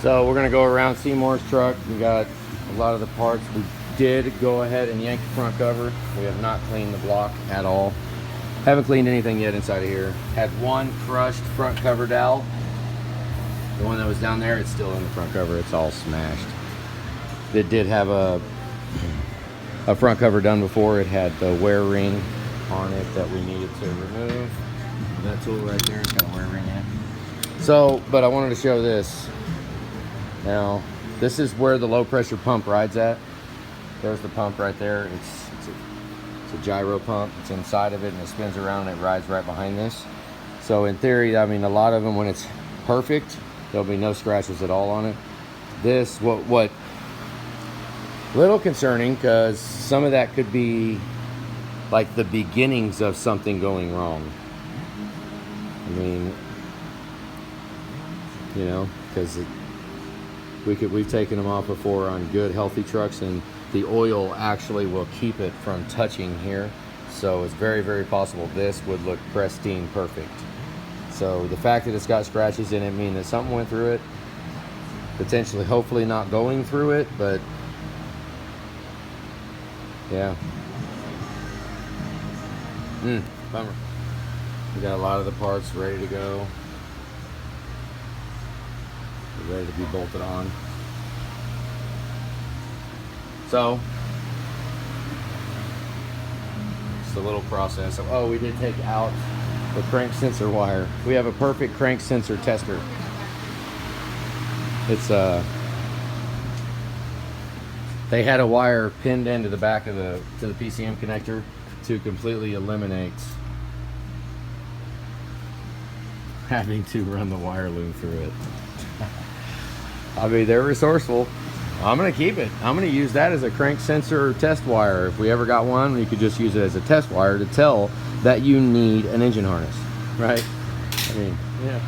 So we're gonna go around Seymour's truck. We got a lot of the parts. We did go ahead and yank the front cover. We have not cleaned the block at all. Haven't cleaned anything yet inside of here. Had one crushed front cover dowel. The one that was down there, it's still in the front cover. It's all smashed. It did have a front cover done before. It had the wear ring on it that we needed to remove. That tool right there has got a wear ring in it. So, but I wanted to show this. Now, this is where the low pressure pump rides at. There's the pump right there. It's a gyro pump. It's inside of it and it spins around and it rides right behind this. So in theory, I mean, a lot of them, when it's perfect, there'll be no scratches at all on it. This, what little concerning, because some of that could be like the beginnings of something going wrong. I mean, you know, because we've taken them off before on good healthy trucks, and the oil actually will keep it from touching here. So it's very, very possible this would look pristine perfect. So the fact that it's got scratches in it means that something went through it. Potentially, hopefully not going through it, but yeah. Bummer. We got a lot of the parts ready to go. They're ready to be bolted on. So, it's a little process. Oh, we did take out the crank sensor wire. We have a perfect crank sensor tester. It's they had a wire pinned into the back of the PCM connector to completely eliminate having to run the wire loom through it. I mean, they're resourceful. I'm gonna keep it. I'm gonna use that as a crank sensor test wire. If we ever got one, we could just use it as a test wire to tell that you need an engine harness, right? I mean, yeah.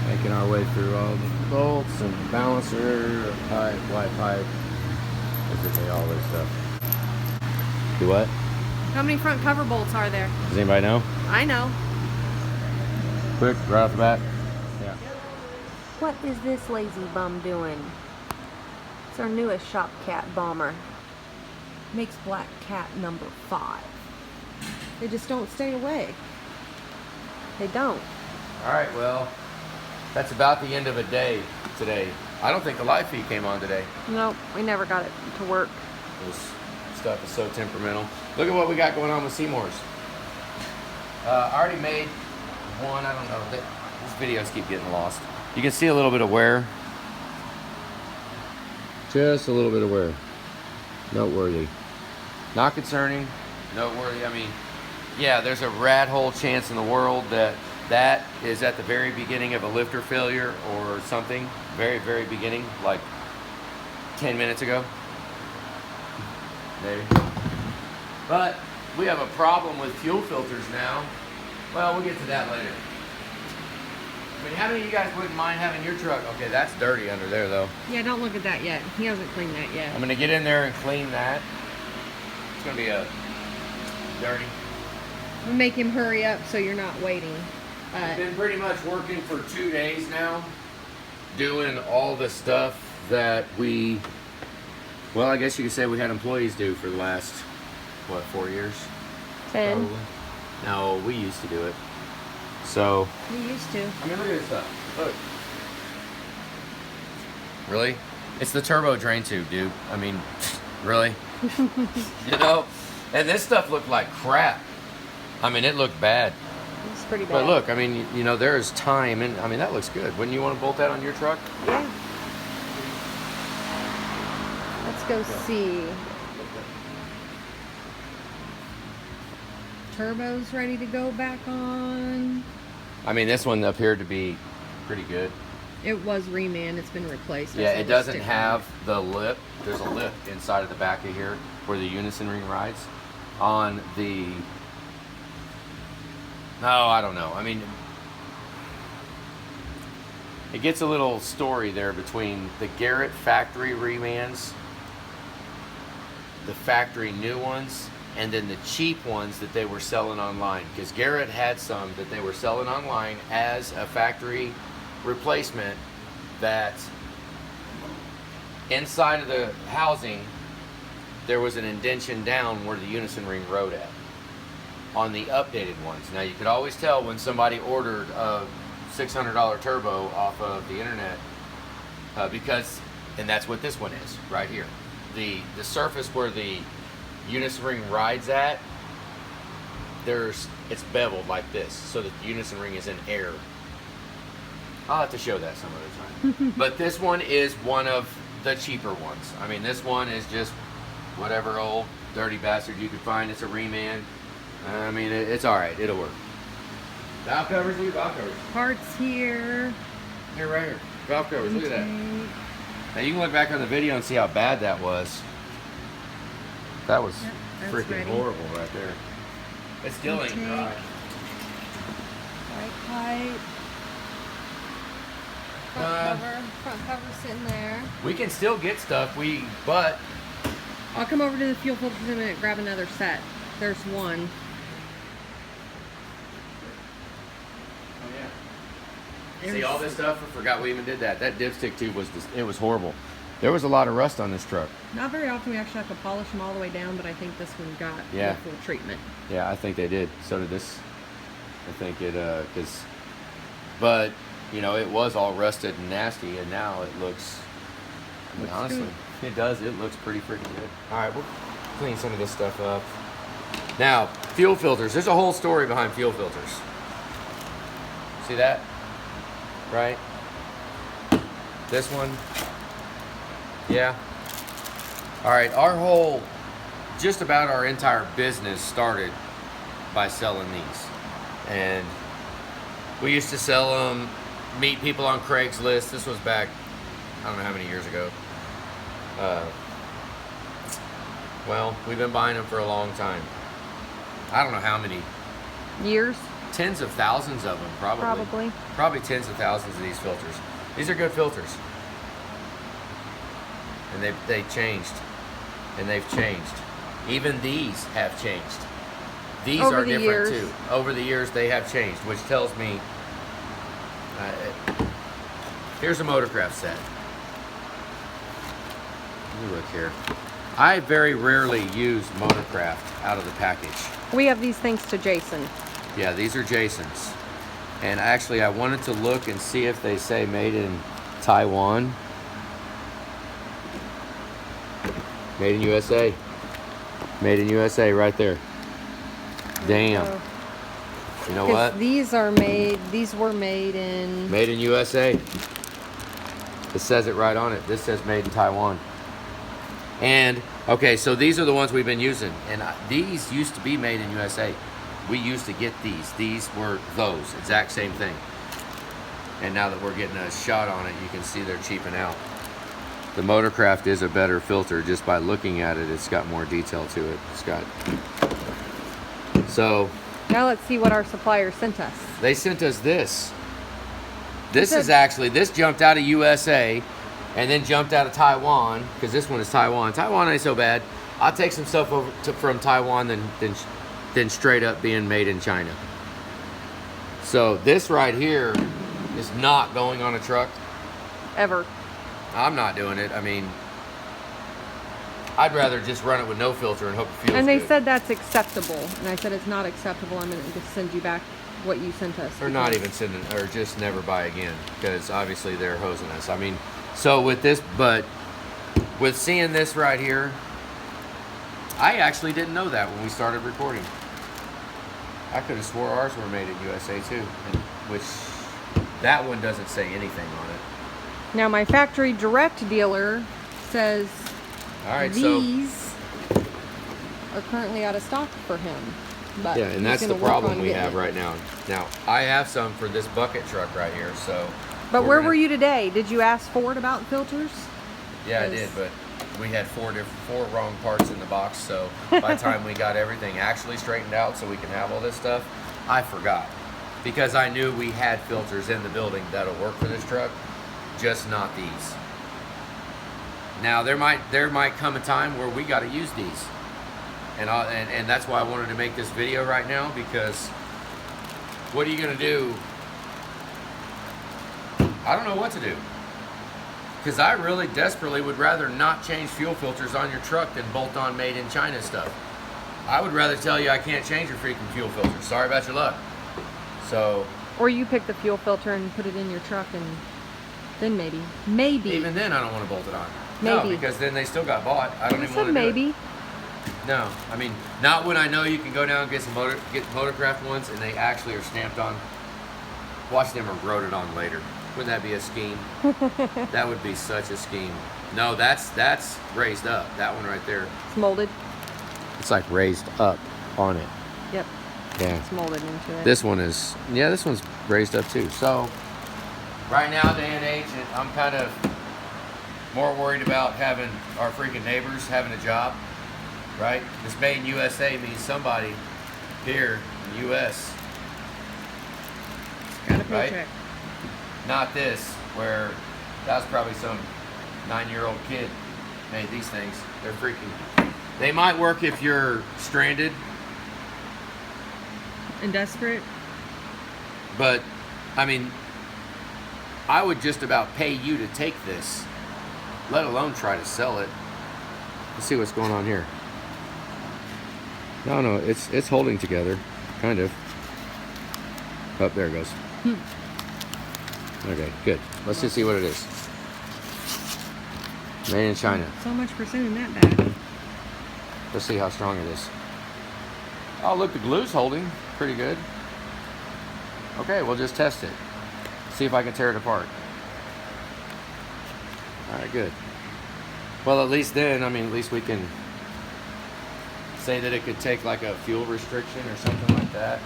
Making our way through all the bolts and the balancer, pipe, white pipe, all this stuff. Do what? How many front cover bolts are there? Does anybody know? I know. Quick, right off the bat. Yeah. What is this lazy bum doing? It's our newest Shop Cat bomber. Makes Black Cat number 5. They just don't stay away. They don't. All right, well, that's about the end of a day today. I don't think the live feed came on today. Nope, we never got it to work. This stuff is so temperamental. Look at what we got going on with Seymour's. I already made one. I don't know. These videos keep getting lost. You can see a little bit of wear. Just a little bit of wear. Noteworthy. Not concerning. Noteworthy. I mean, yeah, there's a rat hole chance in the world that is at the very beginning of a lifter failure or something. Very, very beginning, like 10 minutes ago. Maybe. But we have a problem with fuel filters now. Well, we'll get to that later. I mean, how many of you guys wouldn't mind having your truck? Okay, that's dirty under there, though. Yeah, don't look at that yet. He hasn't cleaned that yet. I'm going to get in there and clean that. It's going to be a dirty. We'll make him hurry up so you're not waiting. I've been pretty much working for 2 days now, doing all the stuff that we, well, I guess you could say we had employees do for the last, what, 4 years? 10. Probably. No, we used to do it. So. We used to. I mean, look at this stuff. Look. Really? It's the turbo drain tube, dude. I mean, really? You know? And this stuff looked like crap. I mean, it looked bad. It's pretty bad. But look, I mean, you know, there is time, and I mean, that looks good. Wouldn't you want to bolt that on your truck? Yeah. Let's go see. Turbo's ready to go back on. I mean, this one appeared to be pretty good. It was reman. It's been replaced. Yeah, it doesn't have the lip. There's a lip inside of the back of here where the unison ring rides. On the... No, I don't know. I mean, it gets a little story there between the Garrett factory remans, the factory new ones, and then the cheap ones that they were selling online. Because Garrett had some that they were selling online as a factory replacement that inside of the housing, there was an indentation down where the Unison ring rode at on the updated ones. Now you could always tell when somebody ordered a $600 turbo off of the internet because, and that's what this one is right here. The surface where the Unison ring rides at, it's beveled like this so that the Unison ring is in air. I'll have to show that some other time. But this one is one of the cheaper ones. I mean, this one is just whatever old dirty bastard you could find. It's a Reman. I mean, it's all right. It'll work. Valve covers, look at valve covers. Parts here. Here, right here. Valve covers, look at that. Now you can look back on the video and see how bad that was. That was freaking horrible right there. It still ain't dry. Right pipe. Front cover sitting there. We can still get stuff, but I'll come over to the fuel filters in a minute and grab another set. There's one. Oh yeah. See all this stuff? I forgot we even did that. That dipstick tube it was horrible. There was a lot of rust on this truck. Not very often we actually have to polish them all the way down, but I think this one got the full treatment. Yeah, I think they did. So did this. I think it, but, you know, it was all rusted and nasty, and now it looks, I mean, honestly, it does. It looks pretty freaking good. All right, we'll clean some of this stuff up. Now, fuel filters. There's a whole story behind fuel filters. See that? Right? This one. Yeah. All right, just about our entire business started by selling these. And we used to sell them, meet people on Craigslist. This was back, I don't know how many years ago. Well, we've been buying them for a long time. I don't know how many. Years? Tens of thousands of them, probably. Probably tens of thousands of these filters. These are good filters. And they changed. And they've changed. Even these have changed. These are different too. Over the years, they have changed, which tells me, here's a Motorcraft set. Let me look here. I very rarely use Motorcraft out of the package. We have these thanks to Jason. Yeah, these are Jason's. And actually, I wanted to look and see if they say made in Taiwan. Made in USA. Made in USA right there. Damn. You know what? These were made in... Made in USA. It says it right on it. This says made in Taiwan. And, okay, so these are the ones we've been using. And these used to be made in USA. We used to get these. These were those. Exact same thing. And now that we're getting a shot on it, you can see they're cheaping out. The Motorcraft is a better filter. Just by looking at it, it's got more detail to it. It's got... So... Now let's see what our supplier sent us. They sent us this. This is actually... This jumped out of USA and then jumped out of Taiwan, because this one is Taiwan. Taiwan ain't so bad. I'll take some stuff over from Taiwan than straight up being made in China. So this right here is not going on a truck. Ever. I'm not doing it. I mean, I'd rather just run it with no filter and hope it feels good. And they said that's acceptable. And I said it's not acceptable. I'm going to just send you back what you sent us. Or not even send it, or just never buy again. Because obviously they're hosing us. I mean, so with this, but with seeing this right here, I actually didn't know that when we started recording. I could have swore ours were made in USA too. Which, that one doesn't say anything on it. Now my factory direct dealer says these are currently out of stock for him. But yeah, and that's the problem we have right now. Now, I have some for this bucket truck right here, so... But where were you today? Did you ask Ford about filters? Yeah, I did, but we had four wrong parts in the box, so by the time we got everything actually straightened out so we can have all this stuff, I forgot. Because I knew we had filters in the building that'll work for this truck, just not these. Now, there might come a time where we got to use these. And that's why I wanted to make this video right now, because what are you going to do? I don't know what to do. Because I really desperately would rather not change fuel filters on your truck than bolt on made in China stuff. I would rather tell you I can't change your freaking fuel filter. Sorry about your luck. So. Or you pick the fuel filter and put it in your truck, and then maybe. Even then, I don't want to bolt it on. Maybe. No, because then they still got bought. I don't I even want said to do maybe. it. No, I mean, not when I know you can go down and get some Motorcraft ones, and they actually are stamped on. Watch them road it on later. Wouldn't that be a scheme? That would be such a scheme. No, that's raised up. That one right there. It's molded. It's like raised up on it. Yep. Yeah. It's molded into it. This one is, yeah, this one's raised up too. So, right now, day and age, I'm kind of more worried about having our freaking neighbors having a job, right? This made in USA means somebody here in the US, Got a right? paycheck. Not this, where that was probably some 9-year-old kid made these things. They're freaking, they might work if you're stranded, And desperate. but I mean, I would just about pay you to take this, let alone try to sell it. Let's see what's going on here. No, it's holding together, kind of. Oh, there it goes. Okay, good. Let's just see what it is. Made in China. So much for sending that back. Let's see how strong it is. Oh, look, the glue's holding pretty good. Okay, we'll just test it. See if I can tear it apart. All right, good. Well, at least then, I mean, at least we can say that it could take like a fuel restriction or something like that.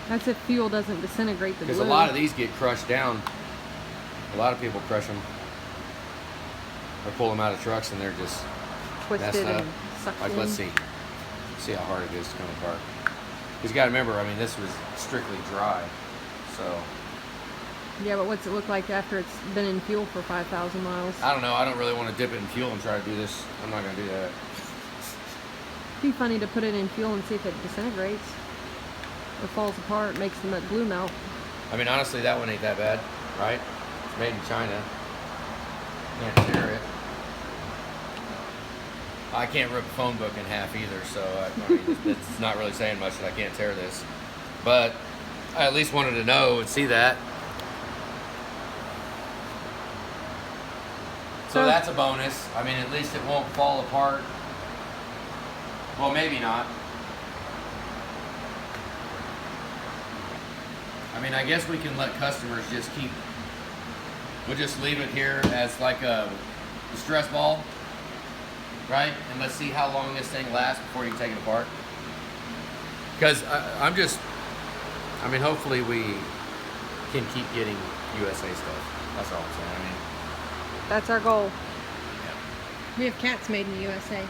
That's if fuel doesn't disintegrate the glue. Because a lot of these get crushed down. A lot of people crush them or pull them out of trucks and they're just twisted messed up. and sucked Like, in. let's see how hard it is to come apart. Because you got to remember, I mean, this was strictly dry, so Yeah, but what's it look like after it's been in fuel for 5,000 miles? I don't know. I don't really want to dip it in fuel and try to do this. I'm not gonna do that. It'd be funny to put it in fuel and see if it disintegrates or falls apart, makes the glue melt. I mean, honestly, that one ain't that bad, right? It's made in China. Can't tear it. I can't rip a phone book in half either, so I mean, it's not really saying much that I can't tear this. But I at least wanted to know and see that. So that's a bonus. I mean, at least it won't fall apart. Well, maybe not. I mean, I guess we can let customers just keep, we'll just leave it here as like a stress ball, right? And let's see how long this thing lasts before you take it apart. Because I'm just, I mean, hopefully we can keep getting USA stuff. That's all I'm saying. I mean, That's our goal. yeah. We have cats made in the USA.